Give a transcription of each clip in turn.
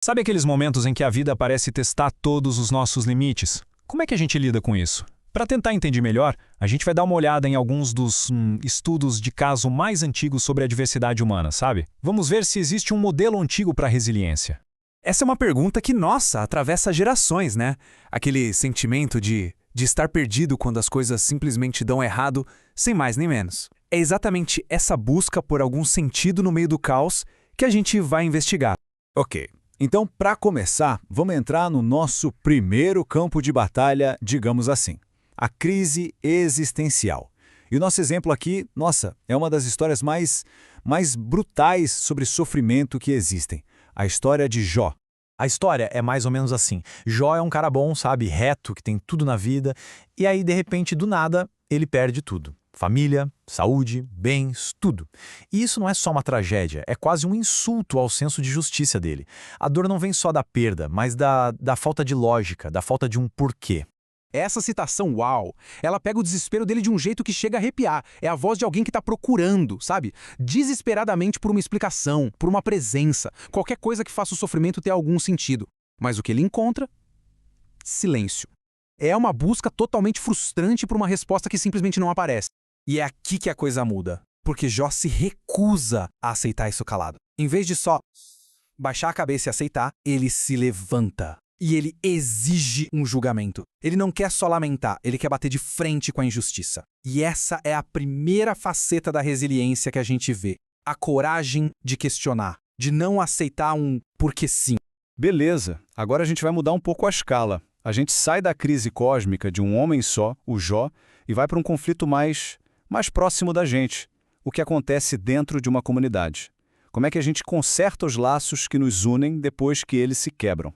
Sabe aqueles momentos em que a vida parece testar todos os nossos limites? Como é que a gente lida com isso? Para tentar entender melhor, a gente vai dar uma olhada em alguns dos estudos de caso mais antigos sobre a diversidade humana, sabe? Vamos ver se existe um modelo antigo para resiliência. Essa é uma pergunta que, nossa, atravessa gerações, né? Aquele sentimento de estar perdido quando as coisas simplesmente dão errado, sem mais nem menos. É exatamente essa busca por algum sentido no meio do caos que a gente vai investigar. Ok, então para começar, vamos entrar no nosso primeiro campo de batalha, digamos assim, a crise existencial. E o nosso exemplo aqui, nossa, é uma das histórias mais brutais sobre sofrimento que existem. A história de Jó. A história é mais ou menos assim. Jó é um cara bom, sabe, reto, que tem tudo na vida, e aí, de repente, do nada, ele perde tudo. Família, saúde, bens, tudo. E isso não é só uma tragédia, é quase um insulto ao senso de justiça dele. A dor não vem só da perda, mas da falta de lógica, da falta de um porquê. Essa citação, uau, ela pega o desespero dele de um jeito que chega a arrepiar. É a voz de alguém que está procurando, sabe? Desesperadamente por uma explicação, por uma presença, qualquer coisa que faça o sofrimento ter algum sentido. Mas o que ele encontra? Silêncio. É uma busca totalmente frustrante por uma resposta que simplesmente não aparece. E é aqui que a coisa muda, porque Jó se recusa a aceitar isso calado. Em vez de só baixar a cabeça e aceitar, ele se levanta. E ele exige um julgamento. Ele não quer só lamentar, ele quer bater de frente com a injustiça. E essa é a primeira faceta da resiliência que a gente vê. A coragem de questionar, de não aceitar um porque sim. Beleza, agora a gente vai mudar um pouco a escala. A gente sai da crise cósmica de um homem só, o Jó, e vai para um conflito mais próximo da gente, o que acontece dentro de uma comunidade. Como é que a gente conserta os laços que nos unem depois que eles se quebram?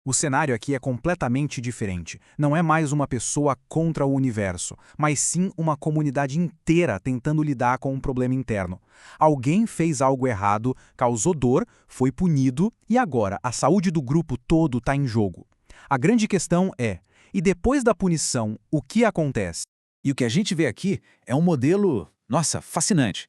O cenário aqui é completamente diferente. Não é mais uma pessoa contra o universo, mas sim uma comunidade inteira tentando lidar com um problema interno. Alguém fez algo errado, causou dor, foi punido e agora a saúde do grupo todo está em jogo. A grande questão é, e depois da punição, o que acontece? E o que a gente vê aqui é um modelo, nossa, fascinante.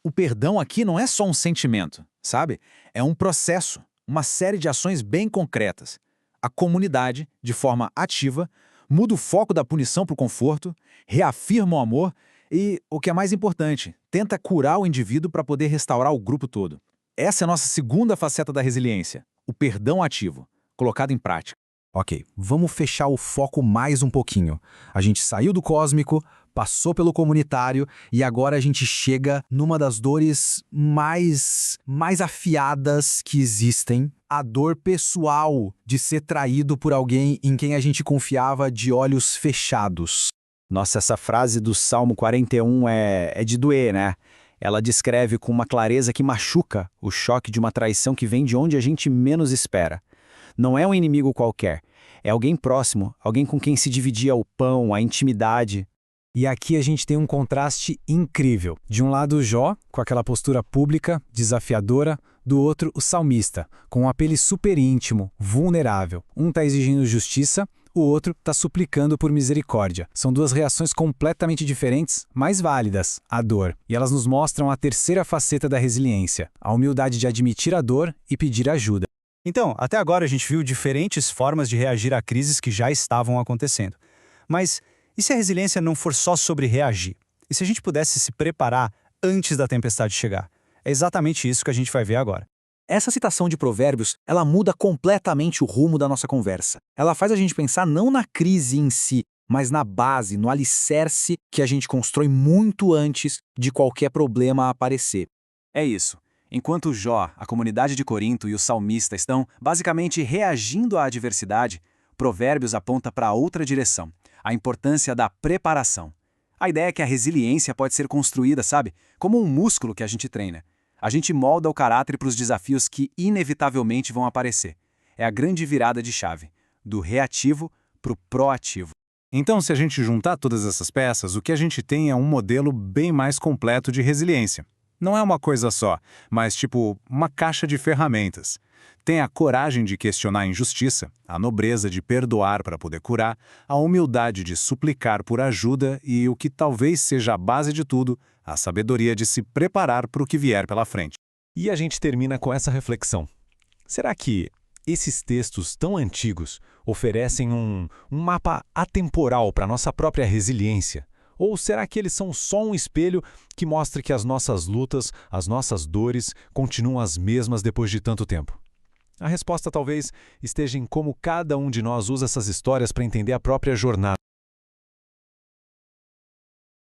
O perdão aqui não é só um sentimento, sabe? É um processo, uma série de ações bem concretas. A comunidade, de forma ativa, muda o foco da punição para o conforto, reafirma o amor e, o que é mais importante, tenta curar o indivíduo para poder restaurar o grupo todo. Essa é a nossa segunda faceta da resiliência, o perdão ativo, colocado em prática. Ok, vamos fechar o foco mais um pouquinho. A gente saiu do cósmico, passou pelo comunitário e agora a gente chega numa das dores mais afiadas que existem. A dor pessoal de ser traído por alguém em quem a gente confiava de olhos fechados. Nossa, essa frase do Salmo 41 é de doer, né? Ela descreve com uma clareza que machuca o choque de uma traição que vem de onde a gente menos espera. Não é um inimigo qualquer, é alguém próximo, alguém com quem se dividia o pão, a intimidade. E aqui a gente tem um contraste incrível. De um lado, Jó, com aquela postura pública, desafiadora, do outro, o salmista, com um apelo super íntimo, vulnerável. Um está exigindo justiça, o outro está suplicando por misericórdia. São duas reações completamente diferentes, mas válidas, à dor. E elas nos mostram a terceira faceta da resiliência, a humildade de admitir a dor e pedir ajuda. Então, até agora a gente viu diferentes formas de reagir a crises que já estavam acontecendo. Mas e se a resiliência não for só sobre reagir? E se a gente pudesse se preparar antes da tempestade chegar? É exatamente isso que a gente vai ver agora. Essa citação de Provérbios, ela muda completamente o rumo da nossa conversa. Ela faz a gente pensar não na crise em si, mas na base, no alicerce que a gente constrói muito antes de qualquer problema aparecer. É isso. Enquanto Jó, a comunidade de Corinto e o salmista estão basicamente reagindo à adversidade, Provérbios aponta para outra direção, a importância da preparação. A ideia é que a resiliência pode ser construída, sabe, como um músculo que a gente treina. A gente molda o caráter para os desafios que inevitavelmente vão aparecer. É a grande virada de chave, do reativo para o proativo. Então, se a gente juntar todas essas peças, o que a gente tem é um modelo bem mais completo de resiliência. Não é uma coisa só, mas tipo uma caixa de ferramentas. Tem a coragem de questionar a injustiça, a nobreza de perdoar para poder curar, a humildade de suplicar por ajuda e, o que talvez seja a base de tudo, a sabedoria de se preparar para o que vier pela frente. E a gente termina com essa reflexão. Será que Esses textos tão antigos oferecem um mapa atemporal para nossa própria resiliência? Ou será que eles são só um espelho que mostra que as nossas lutas, as nossas dores, continuam as mesmas depois de tanto tempo? A resposta talvez esteja em como cada um de nós usa essas histórias para entender a própria jornada.